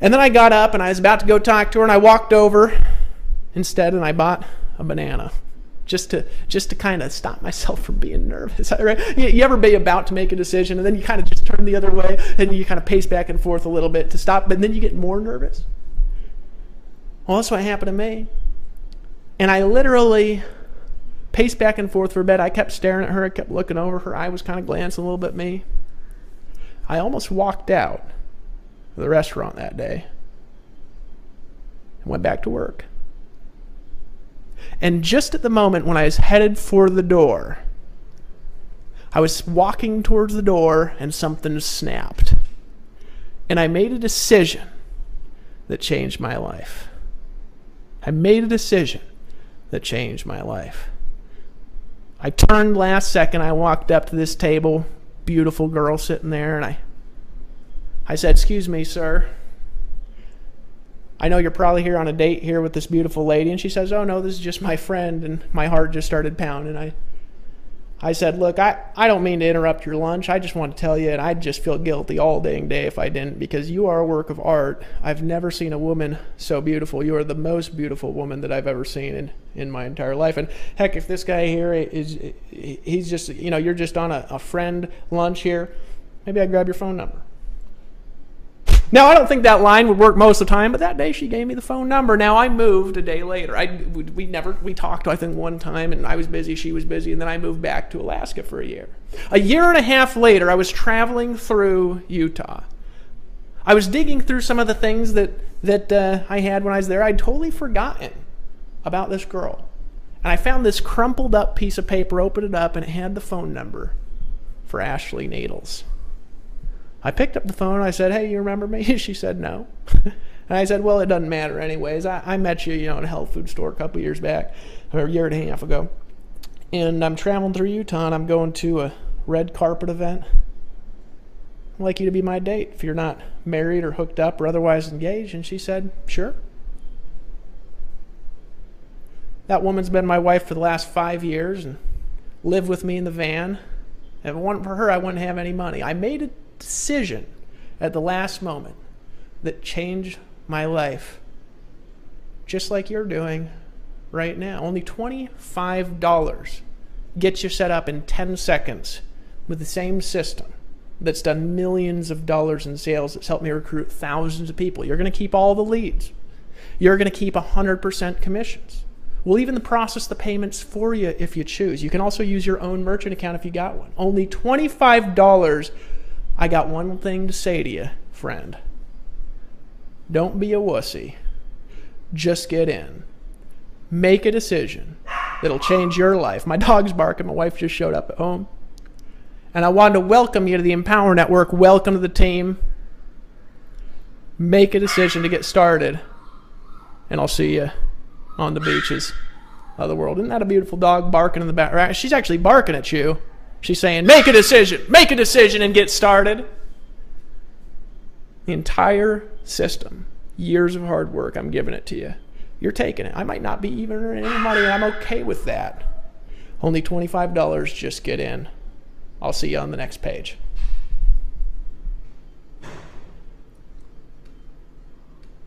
And then I got up, and I was about to go talk to her, and I walked over instead, and I bought a banana just to kind of stop myself from being nervous. Right? You ever be about to make a decision, and then you kind of just turn the other way, and you kind of pace back and forth a little bit to stop, but then you get more nervous? Well, that's what happened to me. And I literally paced back and forth for a bit. I kept staring at her. I kept looking over. Her eye was kind of glancing a little bit at me. I almost walked out of the restaurant that day and went back to work. And just at the moment when I was headed for the door, I was walking towards the door and something snapped. And I made a decision that changed my life. I made a decision that changed my life. I turned last second. I walked up to this table, beautiful girl sitting there, and I said, excuse me, sir. I know you're probably here on a date here with this beautiful lady. And she says, oh, no, this is just my friend. And my heart just started pounding. I said, look, I don't mean to interrupt your lunch. I just want to tell you, and I'd just feel guilty all dang day if I didn't, because you are a work of art. I've never seen a woman so beautiful. You are the most beautiful woman that I've ever seen in my entire life. And heck, if this guy here he's just, you know, you're just on a friend lunch here, maybe I'd grab your phone number. Now, I don't think that line would work most of the time, but that day she gave me the phone number. Now, I moved a day later. We talked, I think, one time, and I was busy, she was busy, and then I moved back to Alaska for a year. A year and a half later, I was traveling through Utah. I was digging through some of the things that I had when I was there. I'd totally forgotten about this girl. And I found this crumpled up piece of paper, opened it up, and it had the phone number for Ashley Needles. I picked up the phone. I said, hey, you remember me? She said, no. And I said, well, it doesn't matter anyways. I met you, in a health food store a couple years back, or a year and a half ago. And I'm traveling through Utah, and I'm going to a red carpet event. I'd like you to be my date if you're not married or hooked up or otherwise engaged. And she said, sure. That woman's been my wife for the last 5 years and lived with me in the van. If it wasn't for her, I wouldn't have any money. I made a decision at the last moment that changed my life, just like you're doing right now. Only $25 gets you set up in 10 seconds with the same system that's done millions of dollars in sales, that's helped me recruit thousands of people. You're going to keep all the leads. You're going to keep 100% commissions. We'll even process the payments for you if you choose. You can also use your own merchant account if you got one. Only $25. I got one thing to say to you, friend. Don't be a wussy. Just get in. Make a decision that'll change your life. My dog's barking. My wife just showed up at home. And I wanted to welcome you to the Empower Network. Welcome to the team. Make a decision to get started. And I'll see you on the beaches of the world. Isn't that a beautiful dog barking in the background? She's actually barking at you. She's saying, make a decision and get started. The entire system, years of hard work, I'm giving it to you. You're taking it. I might not be even earning any money, and I'm okay with that. Only $25, just get in. I'll see you on the next page.